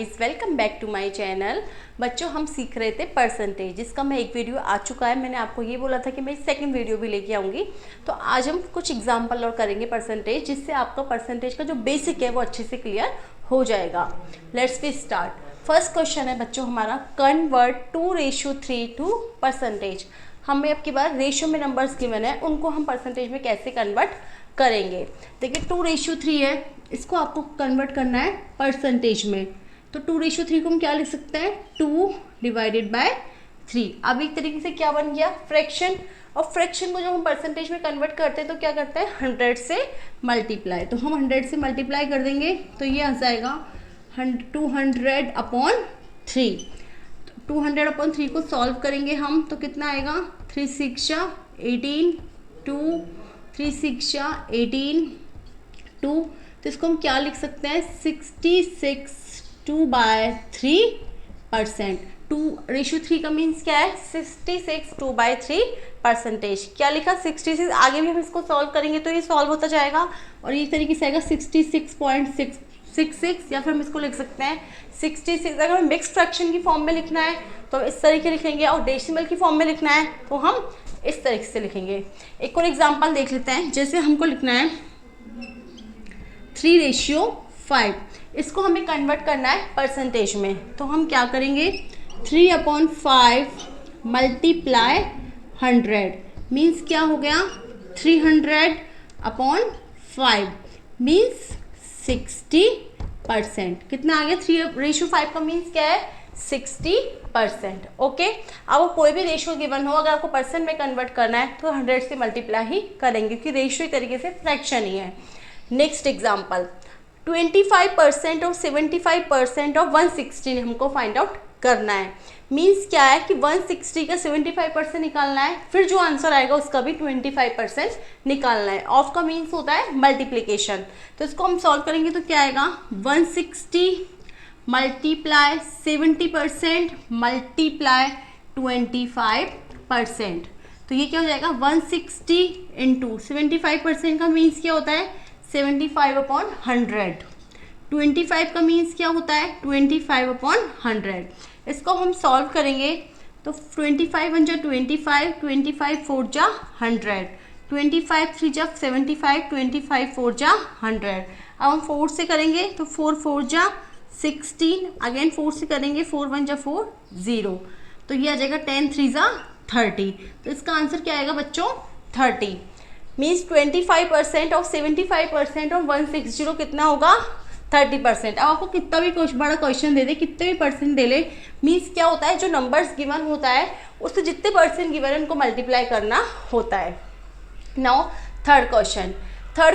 Guys, welcome back to my channel. बच्चों, हम सीख रहे थे परसेंटेज, जिसका मैं एक वीडियो आ चुका है। मैंने आपको ये बोला था कि मैं सेकंड वीडियो भी लेके आऊँगी। तो आज हम कुछ एग्जांपल और करेंगे परसेंटेज, जिससे आपका परसेंटेज का जो बेसिक है वो अच्छे से क्लियर हो जाएगा। Let's we start. First question है बच्चों हमारा, कन्वर्ट 2:3 टू परसेंटेज। हमें अब की बार रेशियो में नंबर्स गिवन है, उनको हम परसेंटेज में कैसे कन्वर्ट करेंगे। देखिए 2:3 है, इसको आपको कन्वर्ट करना है परसेंटेज में। तो 2:3 को हम क्या लिख सकते हैं, 2 डिवाइडेड बाय 3। अब एक तरीके से क्या बन गया, फ्रैक्शन। और फ्रैक्शन को जब हम परसेंटेज में कन्वर्ट करते हैं तो क्या करते हैं, 100 से मल्टीप्लाई। तो हम 100 से मल्टीप्लाई कर देंगे तो ये आ जाएगा 200/3। 200/3 को सॉल्व करेंगे हम तो कितना आएगा, 3 6 18 2 3 6 18 2। तो इसको हम क्या लिख सकते हैं, 66 2/3%। 2:3 का मीन्स क्या है, 66 2/3 परसेंटेज। क्या लिखा, 66। आगे भी हम इसको सॉल्व करेंगे तो ये सॉल्व होता जाएगा और ये तरीके से आएगा 66.666, या फिर हम इसको लिख सकते हैं 66। अगर हमें मिक्स फ्रैक्शन की फॉर्म में लिखना है तो इस तरीके लिखेंगे, और डेसिमल की फॉर्म में लिखना है तो हम इस तरीके से लिखेंगे। एक और एग्जांपल देख लेते हैं। जैसे हमको लिखना है 3:5, इसको हमें कन्वर्ट करना है परसेंटेज में। तो हम क्या करेंगे, 3/5 मल्टीप्लाई 100 मीन्स क्या हो गया, 300/5 मीन्स 60%। कितना आ गया, 3:5 का मीन्स क्या है, 60%। ओके, अब कोई भी रेशियो गिवन हो, अगर आपको परसेंट में कन्वर्ट करना है तो 100 से मल्टीप्लाई ही करेंगे, क्योंकि रेशियो तरीके से फ्रैक्शन ही है। नेक्स्ट एग्जाम्पल, 25% और 75% ऑफ 160 हमको फाइंड आउट करना है। मीन्स क्या है कि 160 का 75% निकालना है, फिर जो आंसर आएगा उसका भी 25% निकालना है। ऑफ का मीन्स होता है मल्टीप्लिकेशन। तो इसको हम सॉल्व करेंगे तो क्या आएगा, 160 मल्टीप्लाई 70% मल्टीप्लाई 25%। तो ये क्या हो जाएगा, 160 इंटू 75% का मीन्स क्या होता है, 75/100। 25 का मीन्स क्या होता है, 25/100। इसको हम सॉल्व करेंगे तो 25 1 जा 25, 25 4 जा 100, 25 3 जा 75, 25 4 जा 100। अब हम 4 से करेंगे तो 4 4 जा 16, अगेन 4 से करेंगे, 4 1 जा 4 0। तो ये आ जाएगा 10 3 जा 30। तो इसका आंसर क्या आएगा बच्चों, 30। मीन्स 25% और 75% और 160 कितना होगा, 30%। अब आपको कितना भी बड़ा क्वेश्चन दे दे, कितने भी परसेंट दे ले, मीन्स क्या होता है, जो नंबर्स गिवन होता है उससे जितने परसेंट गिवन है उनको मल्टीप्लाई करना होता है। नाउ थर्ड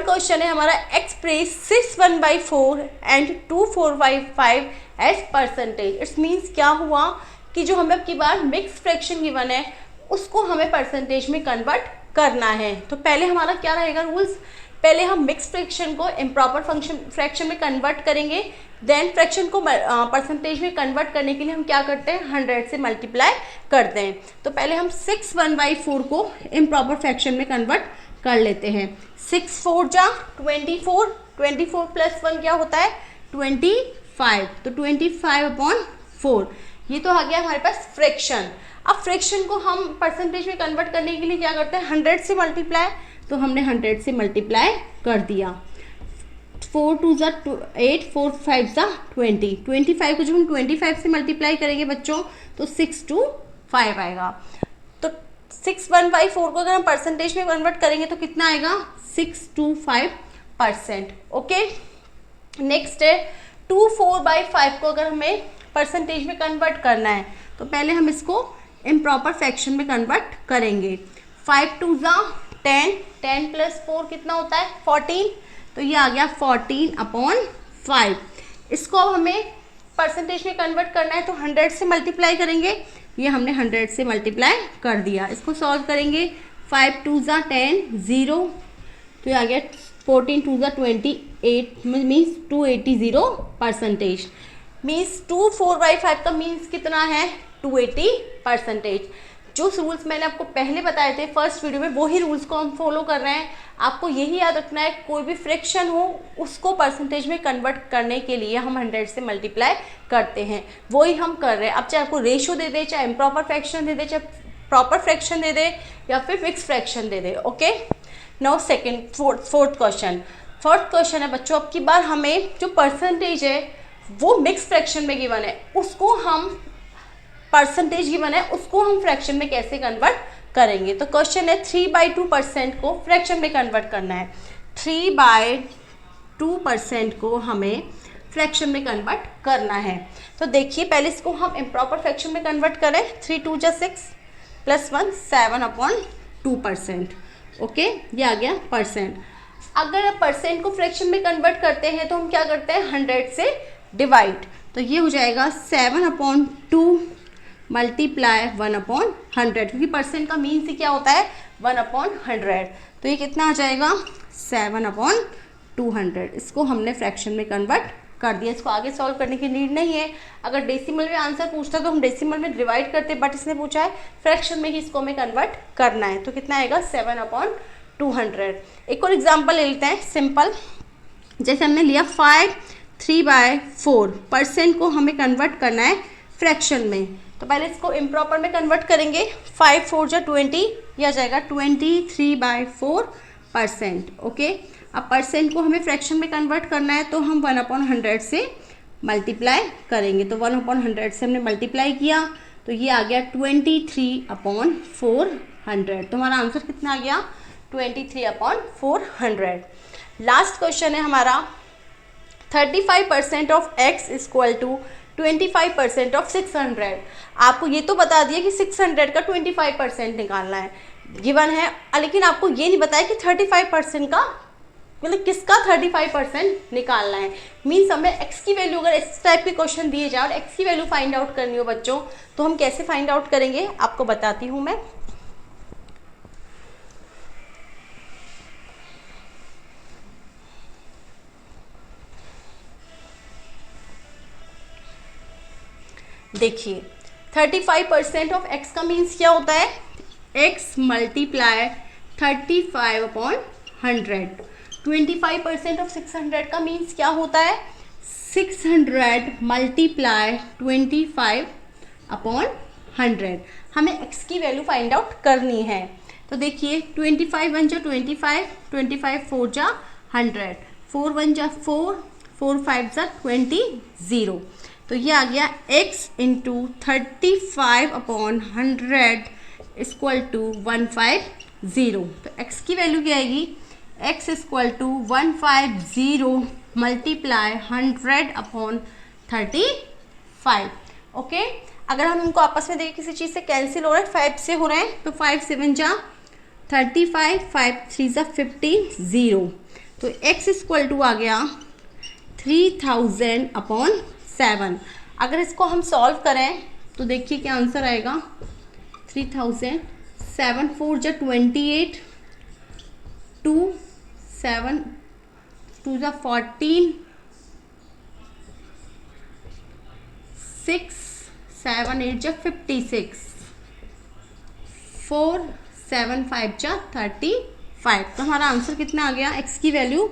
क्वेश्चन है हमारा, express 6/1/4 and 2/4/5 as percentage. It's means क्या हुआ कि जो हमें अब की बार मिक्स फ्रैक्शन गिवन है उसको हमें परसेंटेज में कन्वर्ट करना है। तो पहले हमारा क्या रहेगा रूल्स, पहले हम मिक्स फ्रैक्शन को इम्प्रॉपर फ्रैक्शन में कन्वर्ट करेंगे, देन फ्रैक्शन को परसेंटेज में कन्वर्ट करने के लिए हम क्या करते हैं, 100 से मल्टीप्लाई करते हैं। तो पहले हम 6/1/4 को इम्प्रॉपर फ्रैक्शन में कन्वर्ट कर लेते हैं। 6 4 जा 24, 24 + 1 क्या होता है, 25। तो 25/4 ये तो आ गया हमारे पास फ्रैक्शन। अब फ्रैक्शन को हम परसेंटेज में कन्वर्ट करने के लिए क्या करते हैं, 100 से मल्टीप्लाई। तो हमने 100 से मल्टीप्लाई कर दिया। 4 2 जा 8, 4 5 जा 20। 25 को जब हम 25 से मल्टीप्लाई करेंगे बच्चों तो 625 आएगा। तो 6/1/4 को अगर हम परसेंटेज में कन्वर्ट करेंगे तो कितना आएगा, 625%। ओके, नेक्स्ट है 2/4/5 को अगर हमें परसेंटेज में कन्वर्ट करना है तो पहले हम इसको इम्प्रॉपर फ्रैक्शन में कन्वर्ट करेंगे। 5 2 जा 10, 10 + 4 कितना होता है, 14। तो ये आ गया 14/5। इसको अब हमें परसेंटेज में कन्वर्ट करना है तो 100 से मल्टीप्लाई करेंगे। ये हमने 100 से मल्टीप्लाई कर दिया। इसको सॉल्व करेंगे, 5 2 जा 10 0। तो ये आ गया 14 2 जा 28 मीन्स 280%। मीन्स 2/4/5 का मीन्स कितना है, 280%। जो रूल्स मैंने आपको पहले बताए थे फर्स्ट वीडियो में, वही रूल्स को हम फॉलो कर रहे हैं। आपको यही याद रखना है, कोई भी फ्रैक्शन हो उसको परसेंटेज में कन्वर्ट करने के लिए हम 100 से मल्टीप्लाई करते हैं, वही हम कर रहे हैं। अब चाहे आपको रेशियो दे दे, चाहे इम्प्रॉपर फ्रैक्शन दे दे, चाहे प्रॉपर फ्रैक्शन दे दे, या फिर मिक्स फ्रैक्शन दे दे। ओके, नाउ फोर्थ क्वेश्चन है बच्चों, अब की बार हमें जो परसेंटेज है वो मिक्स फ्रैक्शन में गिवन है, उसको हम परसेंटेज गिवन है उसको हम फ्रैक्शन में कैसे कन्वर्ट करेंगे। तो क्वेश्चन है 3/2% को फ्रैक्शन में कन्वर्ट करना है। 3/2% को हमें फ्रैक्शन में कन्वर्ट करना है। तो देखिए पहले इसको हम इम्प्रॉपर फ्रैक्शन में कन्वर्ट करें। 3 2 जा 6 + 1 7/2%। ओके, ये आ गया परसेंट। अगर आप परसेंट को फ्रैक्शन में कन्वर्ट करते हैं तो हम क्या करते हैं, 100 से डिवाइड। तो ये हो जाएगा 7/2 मल्टीप्लाई 1/100, क्योंकि परसेंट का मीन से क्या होता है 1/100। तो ये कितना आ जाएगा 7/200। इसको हमने फ्रैक्शन में कन्वर्ट कर दिया। इसको आगे सॉल्व करने की नीड नहीं है। अगर डेसिमल में आंसर पूछता तो हम डेसिमल में डिवाइड करते, बट इसने पूछा है फ्रैक्शन में ही इसको हमें कन्वर्ट करना है। तो कितना आएगा 7/200। एक और एग्जाम्पल ले लेते हैं सिंपल। जैसे हमने लिया 5 3/4 % को हमें कन्वर्ट करना है फ्रैक्शन में। तो पहले इसको इम्प्रॉपर में कन्वर्ट करेंगे। 5 4 जा 20, यह आ जाएगा 23/4%। ओके, अब परसेंट को हमें फ्रैक्शन में कन्वर्ट करना है तो हम 1/100 से मल्टीप्लाई करेंगे। तो 1/100 से हमने मल्टीप्लाई किया तो ये आ गया 23/400। तो हमारा आंसर कितना आ गया 23/400। लास्ट क्वेश्चन है हमारा 35% ऑफ x = 25% ऑफ 600। आपको ये तो बता दिया कि 600 का 25% निकालना है, गिवन है, लेकिन आपको ये नहीं बताया कि 35% का मतलब किसका 35% निकालना है। मीन्स हमें x की वैल्यू, अगर इस टाइप के क्वेश्चन दिए जाए और x की वैल्यू फाइंड आउट करनी हो बच्चों, तो हम कैसे फाइंड आउट करेंगे आपको बताती हूँ मैं। देखिए 35% ऑफ x का मीन्स क्या होता है, x मल्टीप्लाई 35/100। 25% ऑफ 600 का मीन्स क्या होता है, 600 मल्टीप्लाई 25/100। हमें x की वैल्यू फाइंड आउट करनी है। तो देखिए 25 1 जा 25, 25 4 जा 100, 4 1 जा 4, 4 5 जा 20, 0। तो ये आ गया x × 35/100 = 150। तो x की वैल्यू क्या आएगी, x = 150 मल्टीप्लाई 100/35। ओके, अगर हम इनको आपस में देखें किसी चीज़ से कैंसिल हो रहा है, 5 से हो रहे हैं, तो 5 7 जा 35, 5 3 जा 50, 0। तो x = आ गया 3000/7। अगर इसको हम सॉल्व करें तो देखिए क्या आंसर आएगा, 3000, 7 4 जा 28, 2 7 2 जा 14, 6 7 8 जा 56, 4 7 5 जा 35। तो हमारा आंसर कितना आ गया, x की वैल्यू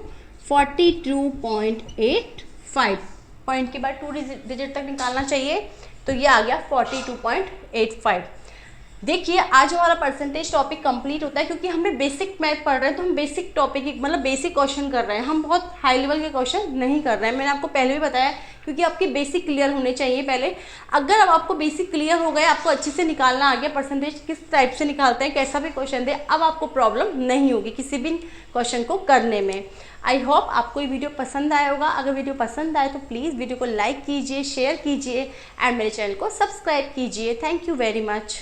42.85। पॉइंट के बाद 2 डिजिट तक निकालना चाहिए, तो ये आ गया 42.85। देखिए आज हमारा परसेंटेज टॉपिक कंप्लीट होता है, क्योंकि हमने बेसिक मैथ पढ़ रहे हैं तो हम बेसिक टॉपिक मतलब बेसिक क्वेश्चन कर रहे हैं, हम बहुत हाई लेवल के क्वेश्चन नहीं कर रहे हैं। मैंने आपको पहले भी बताया, क्योंकि आपके बेसिक क्लियर होने चाहिए पहले। अगर अब आपको बेसिक क्लियर हो गए, आपको अच्छे से निकालना आ गया परसेंटेज किस टाइप से निकालते हैं, कैसा भी क्वेश्चन दे, अब आपको प्रॉब्लम नहीं होगी किसी भी क्वेश्चन को करने में। आई होप आपको ये वीडियो पसंद आया होगा। अगर वीडियो पसंद आए तो प्लीज़ वीडियो को लाइक कीजिए, शेयर कीजिए एंड मेरे चैनल को सब्सक्राइब कीजिए। Thank you very much.